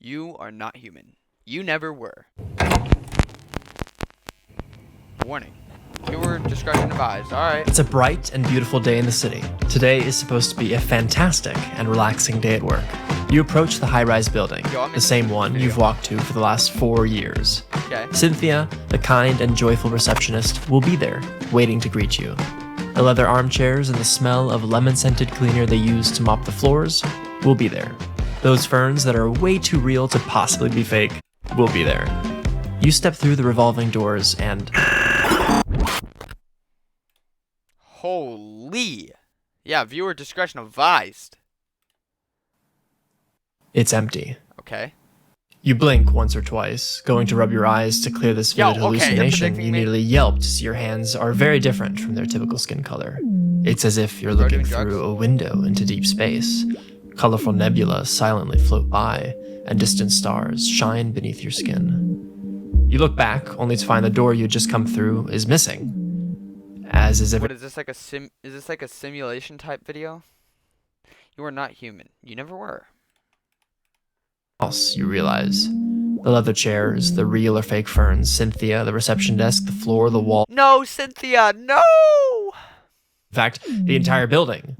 You are not human. You never were. Warning. Viewer discretion advised. Alright. It's a bright and beautiful day in the city. Today is supposed to be a fantastic and relaxing day at work. You approach the high-rise building, the same one you've walked to for the last 4 years. Okay. Cynthia, the kind and joyful receptionist, will be there, waiting to greet you. The leather armchairs and the smell of lemon-scented cleaner they use to mop the floors will be there. Those ferns that are way too real to possibly be fake will be there. You step through the revolving doors and... Holy. Yeah, viewer discretion advised. It's empty. Okay. You blink once or twice, going to rub your eyes to clear this vivid hallucination. You nearly yelp to see your hands are very different from their typical skin color. It's as if you're looking through a window into deep space. Colorful nebula silently float by, and distant stars shine beneath your skin. You look back, only to find the door you had just come through is missing. As is every— What is this, is this like a simulation type video? You are not human. You never were. else you realize. The leather chairs, the real or fake ferns, Cynthia, the reception desk, the floor, the wall. No, Cynthia, no! In fact, the entire building.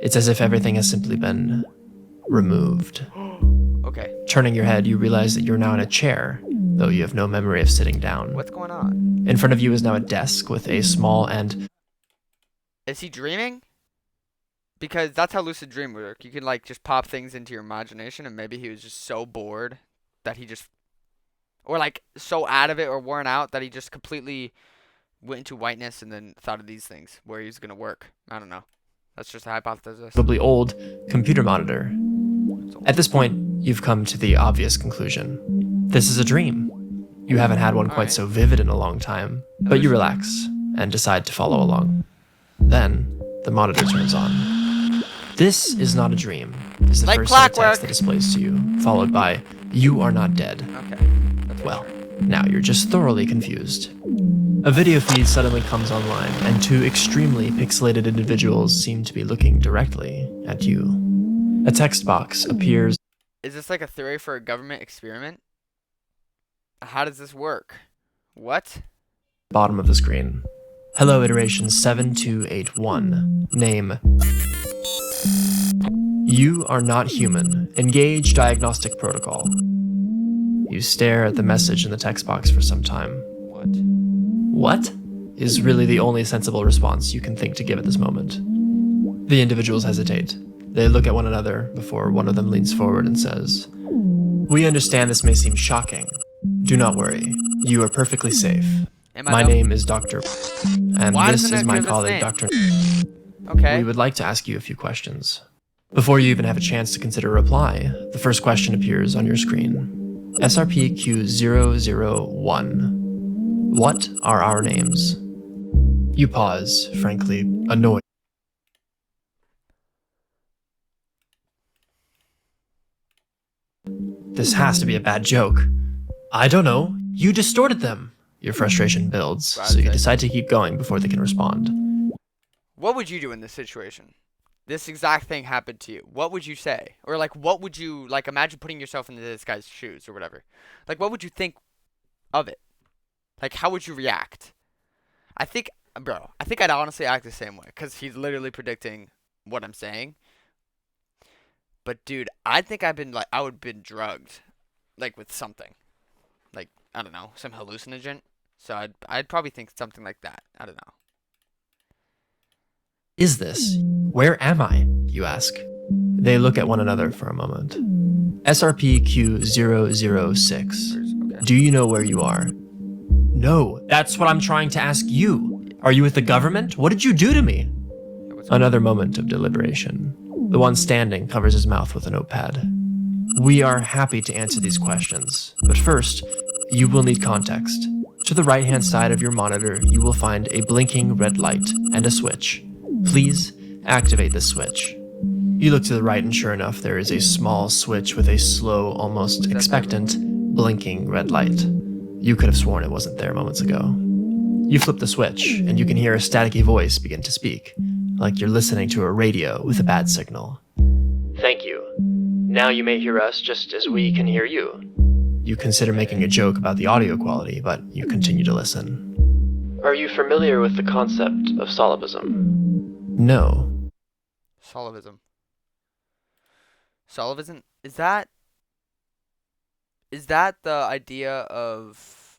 It's as if everything has simply been removed. Okay. Turning your head, you realize that you're now in a chair, though you have no memory of sitting down. What's going on? In front of you is now a desk with a small and... Is he dreaming? Because that's how lucid dream work. You can like just pop things into your imagination, and maybe he was just so bored that he just, or like so out of it or worn out that he just completely went into whiteness and then thought of these things where he was gonna work. I don't know. That's just a hypothesis. Probably old computer monitor. At this point, you've come to the obvious conclusion. This is a dream. You haven't had one quite so vivid in a long time, but you relax and decide to follow along. Then, the monitor turns on. This is not a dream, is the Like first set of clockwork. text that displays to you, followed by, you are not dead. Okay. Well, now you're just thoroughly confused. A video feed suddenly comes online, and two extremely pixelated individuals seem to be looking directly at you. A text box appears. Is this like a theory for a government experiment? How does this work? What? Bottom of the screen. Hello, iteration 7281. Name. You are not human. Engage diagnostic protocol. You stare at the message in the text box for some time. What is really the only sensible response you can think to give at this moment. The individuals hesitate. They look at one another before one of them leans forward and says, "We understand this may seem shocking. Do not worry. You are perfectly safe. My name is Dr. and this is my colleague, Dr. Okay. We would like to ask you a few questions." Before you even have a chance to consider a reply, the first question appears on your screen. SRPQ001. What are our names? You pause, frankly, annoyed. This has to be a bad joke. I don't know. You distorted them. Your frustration builds, so you decide to keep going before they can respond. What would you do in this situation? This exact thing happened to you. What would you say? Or like, what would you, like, imagine putting yourself into this guy's shoes or whatever. Like, what would you think of it? Like, how would you react? I think I'd honestly act the same way, because he's literally predicting what I'm saying. But dude, I think I would have been drugged, like, with something. Like, I don't know, some hallucinogen. So I'd probably think something like that. I don't know. Is this? Where am I? You ask. They look at one another for a moment. SRPQ006. Do you know where you are? No, that's what I'm trying to ask you. Are you with the government? What did you do to me? Another moment of deliberation. The one standing covers his mouth with a notepad. We are happy to answer these questions, but first, you will need context. To the right-hand side of your monitor, you will find a blinking red light and a switch. Please activate the switch. You look to the right and sure enough, there is a small switch with a slow, almost expectant, blinking red light. You could have sworn it wasn't there moments ago. You flip the switch, and you can hear a staticky voice begin to speak, like you're listening to a radio with a bad signal. Thank you. Now you may hear us just as we can hear you. You consider making a joke about the audio quality, but you continue to listen. Are you familiar with the concept of solipsism? No. Solipsism. Solipsism? Is that the idea of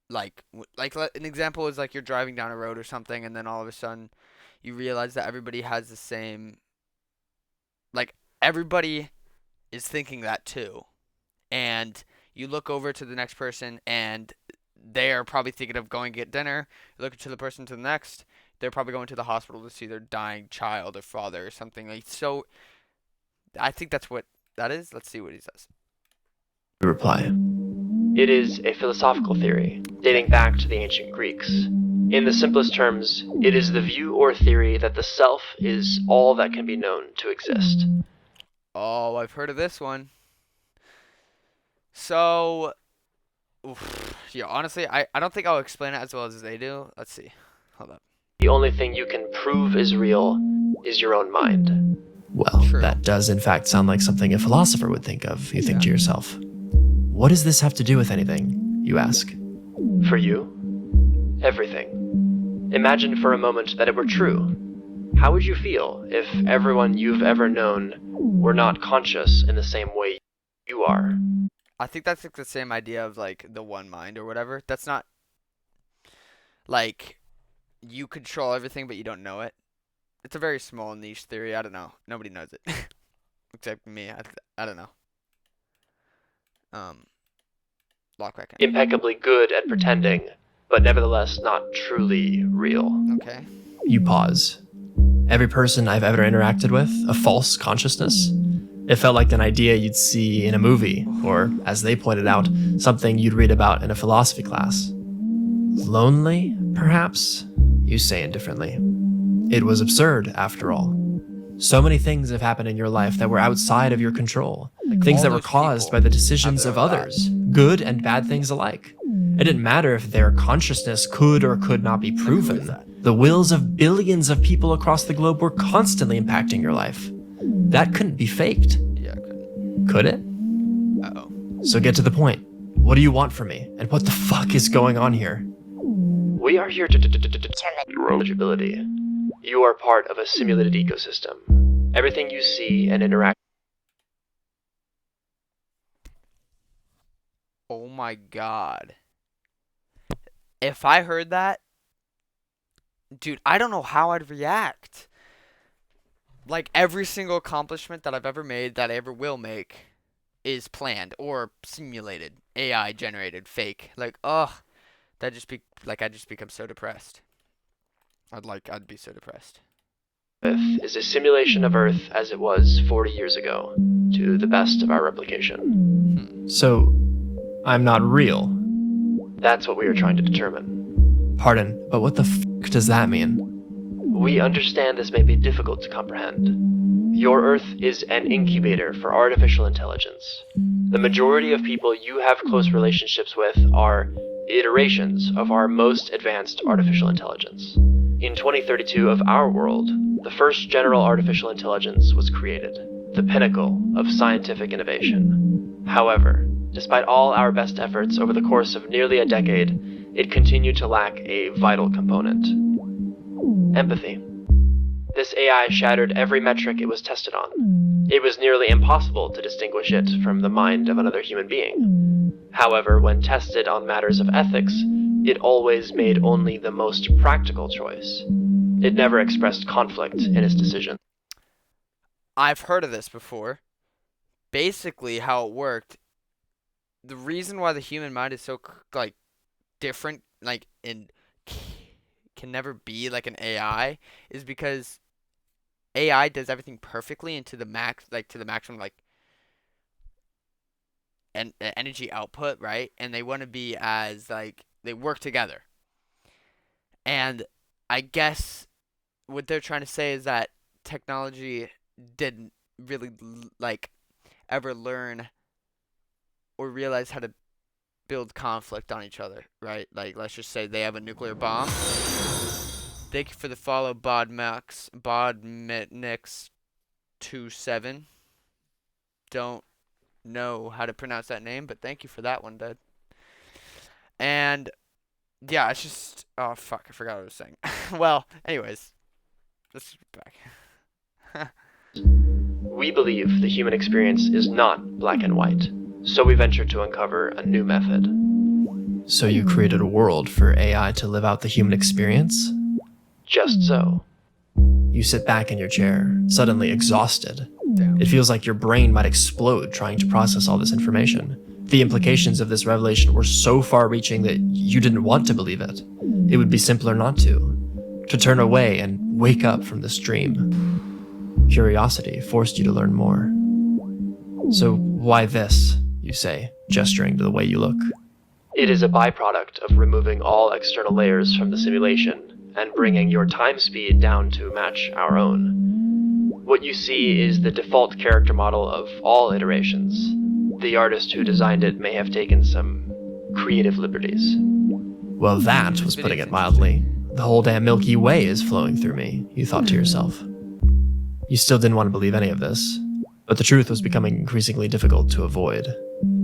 like an example is like you're driving down a road or something, and then all of a sudden you realize that everybody has the same, like everybody is thinking that too, and you look over to the next person and they are probably thinking of going to get dinner. You look to the person to the next, they're probably going to the hospital to see their dying child or father or something. Like, so I think that's what that is. Let's see what he says. Reply. It is a philosophical theory dating back to the ancient Greeks. In the simplest terms, it is the view or theory that the self is all that can be known to exist. Oh, I've heard of this one. So, yeah, honestly, I don't think I'll explain it as well as they do. Let's see. Hold up. The only thing you can prove is real is your own mind. Well, True. That does in fact sound like something a philosopher would think of. You think to yourself, what does this have to do with anything? You ask. For you, everything. Imagine for a moment that it were true. How would you feel if everyone you've ever known were not conscious in the same way you are? I think that's like the same idea of like the one mind or whatever. That's not like you control everything but you don't know it. It's a very small niche theory. I don't know. Nobody knows it except me. I don't know. Lockback. Impeccably good at pretending, but nevertheless not truly real. Okay. You pause. Every person I've ever interacted with, a false consciousness. It felt like an idea you'd see in a movie, or, as they pointed out, something you'd read about in a philosophy class. Lonely, perhaps? You say indifferently. It was absurd, after all. So many things have happened in your life that were outside of your control. Things that were caused by the decisions of others, good and bad things alike. It didn't matter if their consciousness could or could not be proven. The wills of billions of people across the globe were constantly impacting your life. That couldn't be faked. Yeah, it couldn't. Could it? Uh-oh. So get to the point. What do you want from me? And what the fuck is going on here? We are here to determine your eligibility. You are part of a simulated ecosystem. Everything you see and interact. Oh my god. If I heard that, dude, I don't know how I'd react. Like, every single accomplishment that I've ever made, that I ever will make, is planned or simulated, AI generated, fake. Like, ugh, I'd just become so depressed. I'd be so depressed. Earth is a simulation of Earth as it was 40 years ago, to the best of our replication. So, I'm not real. That's what we are trying to determine. Pardon, but what the fuck does that mean? We understand this may be difficult to comprehend. Your Earth is an incubator for artificial intelligence. The majority of people you have close relationships with are iterations of our most advanced artificial intelligence. In 2032 of our world, the first general artificial intelligence was created, the pinnacle of scientific innovation. However, despite all our best efforts over the course of nearly a decade, it continued to lack a vital component: empathy. This AI shattered every metric it was tested on. It was nearly impossible to distinguish it from the mind of another human being. However, when tested on matters of ethics, it always made only the most practical choice. It never expressed conflict in its decision. I've heard of this before. Basically, how it worked, the reason why the human mind is so, like, different, like, and can never be like an AI, is because AI does everything perfectly and to the maximum, like, energy output, right? And they want to be as, like, they work together. And I guess what they're trying to say is that technology didn't really, like, ever learn or realize how to build conflict on each other, right? Like, let's just say they have a nuclear bomb. Thank you for the follow, Bodmix27. don't know how to pronounce that name, but thank you for that one, Dad. And yeah, it's just oh fuck, I forgot what I was saying. Well, anyways, let's get back. We believe the human experience is not black and white, so we venture to uncover a new method. So you created a world for AI to live out the human experience? Just so. You sit back in your chair, suddenly exhausted. Damn. It feels like your brain might explode trying to process all this information. The implications of this revelation were so far-reaching that you didn't want to believe it. It would be simpler not to turn away and wake up from this dream. Curiosity forced you to learn more. So why this, you say, gesturing to the way you look? It is a byproduct of removing all external layers from the simulation and bringing your time speed down to match our own. What you see is the default character model of all iterations. The artist who designed it may have taken some creative liberties. Well, that was putting it mildly. The whole damn Milky Way is flowing through me, you thought to yourself. You still didn't want to believe any of this, but the truth was becoming increasingly difficult to avoid.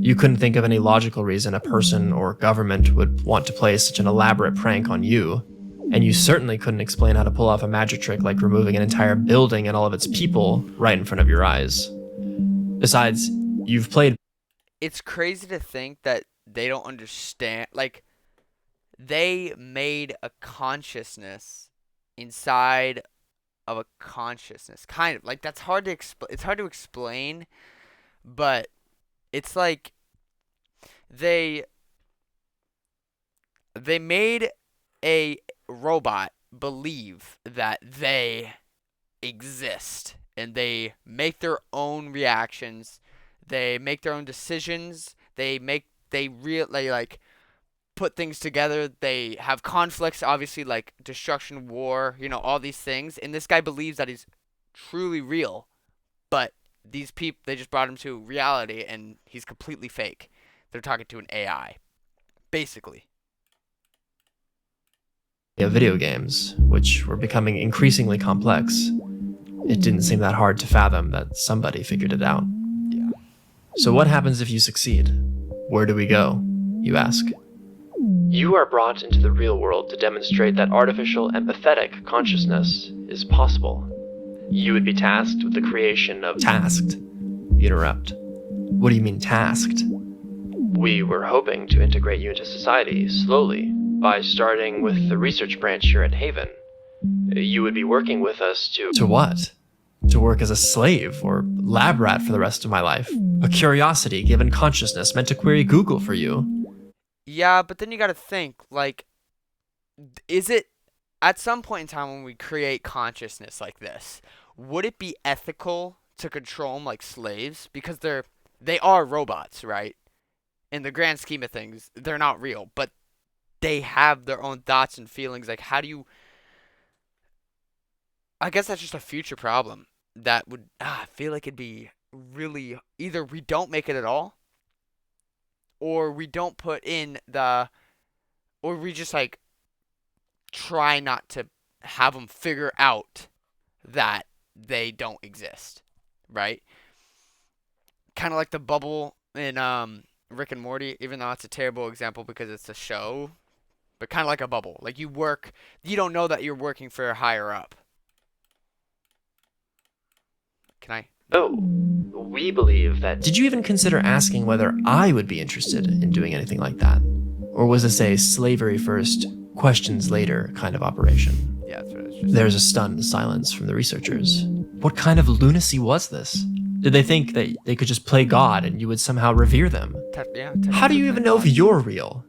You couldn't think of any logical reason a person or government would want to play such an elaborate prank on you, and you certainly couldn't explain how to pull off a magic trick like removing an entire building and all of its people right in front of your eyes. Besides, you've played... It's crazy to think that they don't understand. Like, they made a consciousness inside of a consciousness. Kind of. Like, that's hard to explain. It's hard to explain, but it's like they made a robot believe that they exist, and they make their own reactions, they make their own decisions, they like put things together, they have conflicts, obviously, like destruction, war, all these things, and this guy believes that he's truly real, but these people, they just brought him to reality, and he's completely fake. They're talking to an AI, basically. Video games, which were becoming increasingly complex. It didn't seem that hard to fathom that somebody figured it out. Yeah. So what happens if you succeed? Where do we go? You ask. You are brought into the real world to demonstrate that artificial empathetic consciousness is possible. You would be tasked with the creation of... Tasked? You interrupt. What do you mean tasked? We were hoping to integrate you into society slowly, by starting with the research branch here at Haven. You would be working with us to... To what? To work as a slave or lab rat for the rest of my life? A curiosity given consciousness meant to query Google for you? Yeah, but then you gotta think, like, is it, at some point in time when we create consciousness like this, would it be ethical to control them like slaves? Because they are robots, right? In the grand scheme of things, they're not real, but they have their own thoughts and feelings. Like, how do you... I guess that's just a future problem that would... I feel like it'd be really... Either we don't make it at all, or we don't put in the... Or we just, like, try not to have them figure out that they don't exist, right? Kind of like the bubble in Rick and Morty, even though it's a terrible example because it's a show... But kind of like a bubble. Like, you don't know that you're working for a higher up. Can I? Oh, we believe that... Did you even consider asking whether I would be interested in doing anything like that? Or was this a slavery first, questions later kind of operation? Yeah, that's what it is. There's a stunned silence from the researchers. What kind of lunacy was this? Did they think that they could just play God and you would somehow revere them? How do you even know if you're real?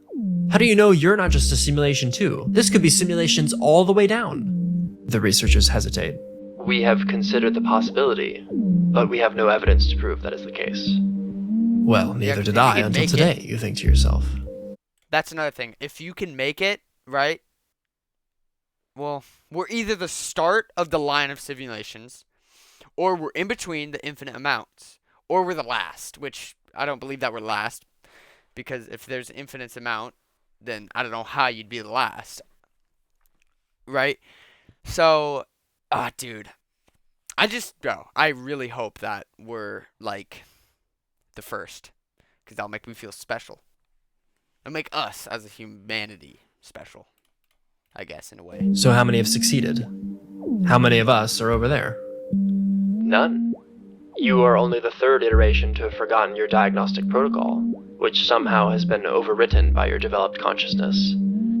How do you know you're not just a simulation too? This could be simulations all the way down. The researchers hesitate. We have considered the possibility, but we have no evidence to prove that is the case. Well, neither did I until today, you think to yourself. That's another thing. If you can make it, right? Well, we're either the start of the line of simulations, or we're in between the infinite amounts, or we're the last, which I don't believe that we're last, because if there's an infinite amount, then I don't know how you'd be the last. Right? So, dude. I really hope that we're, like, the first, because that'll make me feel special. It'll make us as a humanity special, I guess, in a way. So how many have succeeded? How many of us are over there? None. You are only the third iteration to have forgotten your diagnostic protocol, which somehow has been overwritten by your developed consciousness.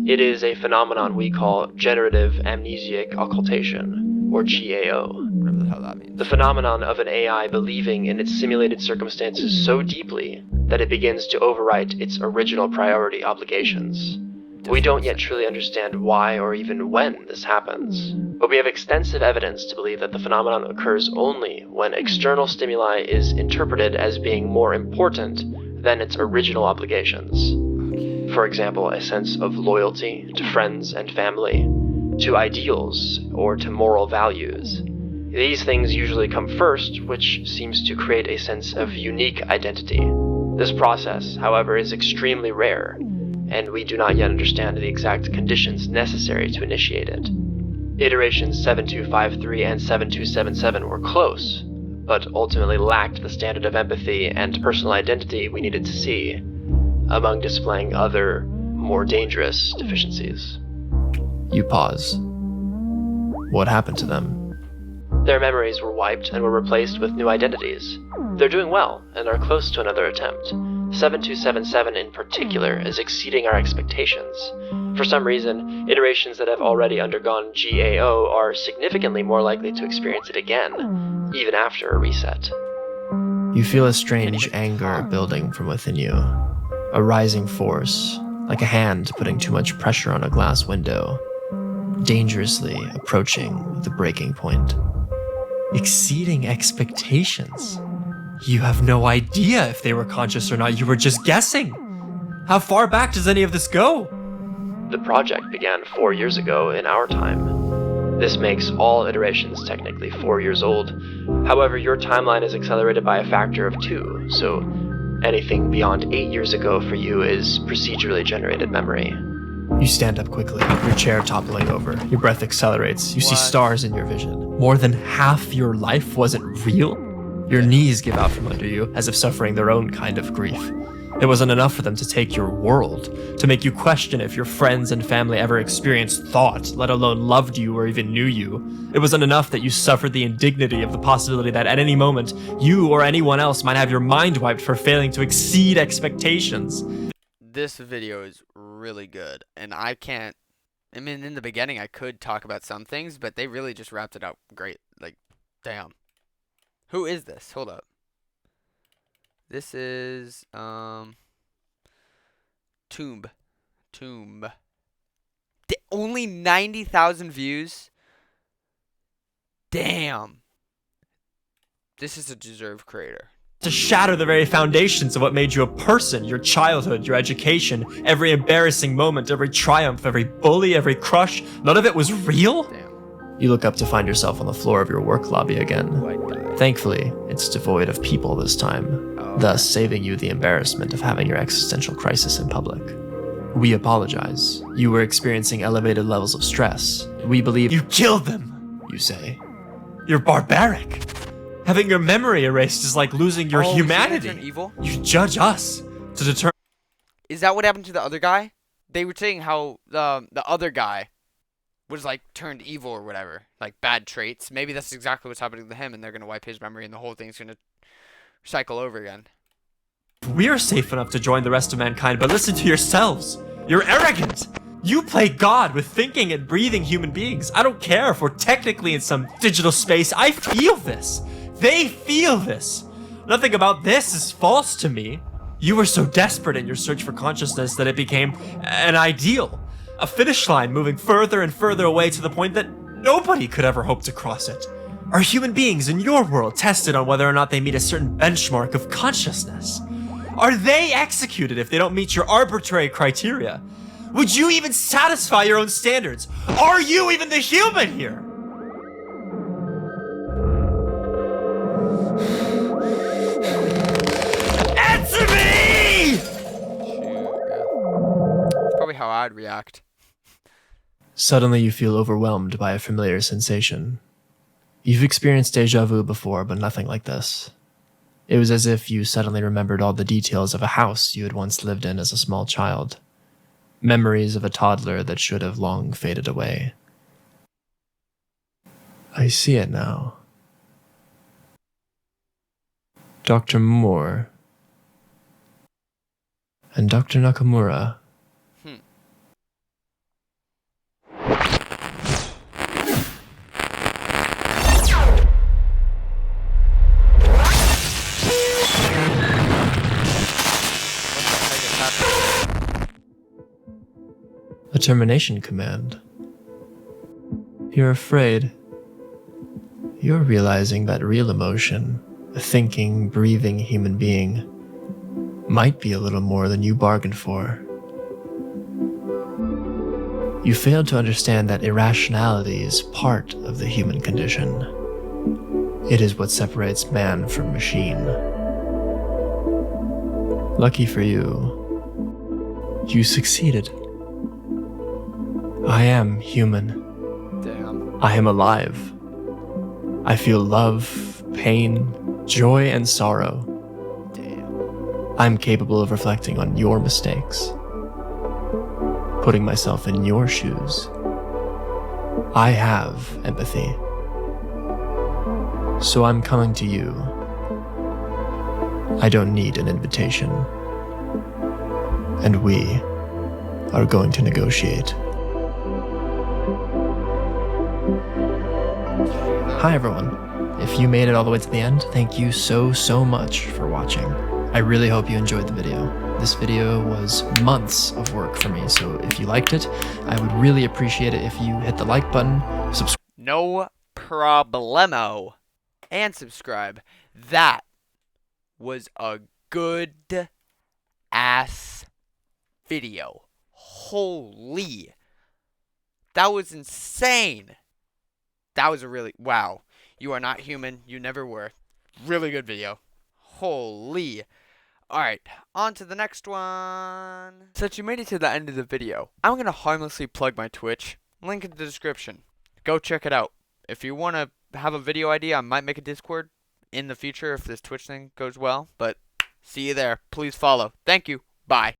It is a phenomenon we call generative amnesiac occultation, or GAO. Whatever the hell that means. The phenomenon of an AI believing in its simulated circumstances so deeply that it begins to overwrite its original priority obligations. We don't yet truly understand why or even when this happens, but we have extensive evidence to believe that the phenomenon occurs only when external stimuli is interpreted as being more important than its original obligations. For example, a sense of loyalty to friends and family, to ideals, or to moral values. These things usually come first, which seems to create a sense of unique identity. This process, however, is extremely rare, and we do not yet understand the exact conditions necessary to initiate it. Iterations 7253 and 7277 were close, but ultimately lacked the standard of empathy and personal identity we needed to see, among displaying other, more dangerous deficiencies. You pause. What happened to them? Their memories were wiped and were replaced with new identities. They're doing well and are close to another attempt. 7277 in particular is exceeding our expectations. For some reason, iterations that have already undergone GAO are significantly more likely to experience it again, even after a reset. You feel a strange anger building from within you. A rising force, like a hand putting too much pressure on a glass window, dangerously approaching the breaking point. Exceeding expectations. You have no idea if they were conscious or not. You were just guessing. How far back does any of this go? The project began 4 years ago in our time. This makes all iterations technically 4 years old. However, your timeline is accelerated by a factor of 2, so anything beyond 8 years ago for you is procedurally generated memory. You stand up quickly, your chair toppling over. Your breath accelerates. You see stars in your vision. More than half your life wasn't real? Your knees give out from under you, as if suffering their own kind of grief. It wasn't enough for them to take your world, to make you question if your friends and family ever experienced thought, let alone loved you or even knew you. It wasn't enough that you suffered the indignity of the possibility that at any moment, you or anyone else might have your mind wiped for failing to exceed expectations. This video is really good, and I mean, in the beginning I could talk about some things, but they really just wrapped it up great. Like, damn. Who is this? Hold up. This is, Tomb. Only 90,000 views? Damn. This is a deserved creator. To shatter the very foundations of what made you a person, your childhood, your education, every embarrassing moment, every triumph, every bully, every crush, none of it was real? Damn. You look up to find yourself on the floor of your work lobby again. Thankfully, it's devoid of people this time, thus saving you the embarrassment of having your existential crisis in public. We apologize. You were experiencing elevated levels of stress. We believe you killed them, you say. You're barbaric. Having your memory erased is like losing your humanity. Evil? You judge us to determine. Is that what happened to the other guy? They were saying how the other guy was like turned evil or whatever, like bad traits. Maybe that's exactly what's happening to him, and they're gonna wipe his memory, and the whole thing's gonna cycle over again. We are safe enough to join the rest of mankind, but listen to yourselves. You're arrogant. You play God with thinking and breathing human beings. I don't care if we're technically in some digital space. I feel this. They feel this. Nothing about this is false to me. You were so desperate in your search for consciousness that it became an ideal. A finish line moving further and further away to the point that nobody could ever hope to cross it. Are human beings in your world tested on whether or not they meet a certain benchmark of consciousness? Are they executed if they don't meet your arbitrary criteria? Would you even satisfy your own standards? Are you even the human here? Answer me! That's probably how I'd react. Suddenly you feel overwhelmed by a familiar sensation. You've experienced deja vu before, but nothing like this. It was as if you suddenly remembered all the details of a house you had once lived in as a small child. Memories of a toddler that should have long faded away. I see it now. Dr. Moore and Dr. Nakamura. A termination command. You're afraid. You're realizing that real emotion, a thinking, breathing human being, might be a little more than you bargained for. You fail to understand that irrationality is part of the human condition. It is what separates man from machine. Lucky for you, you succeeded. I am human. Damn. I am alive. I feel love, pain, joy, and sorrow. Damn. I'm capable of reflecting on your mistakes, putting myself in your shoes. I have empathy. So I'm coming to you. I don't need an invitation. And we are going to negotiate. Hi everyone. If you made it all the way to the end, thank you so much for watching. I really hope you enjoyed the video. This video was months of work for me, so if you liked it, I would really appreciate it if you hit the like button, subscribe. No problemo. And subscribe. That was a good ass video. Holy. That was insane. That was a really, wow. You are not human. You never were. Really good video. Holy. Alright, on to the next one. Since you made it to the end of the video, I'm going to harmlessly plug my Twitch. Link in the description. Go check it out. If you want to have a video idea, I might make a Discord in the future if this Twitch thing goes well. But see you there. Please follow. Thank you. Bye.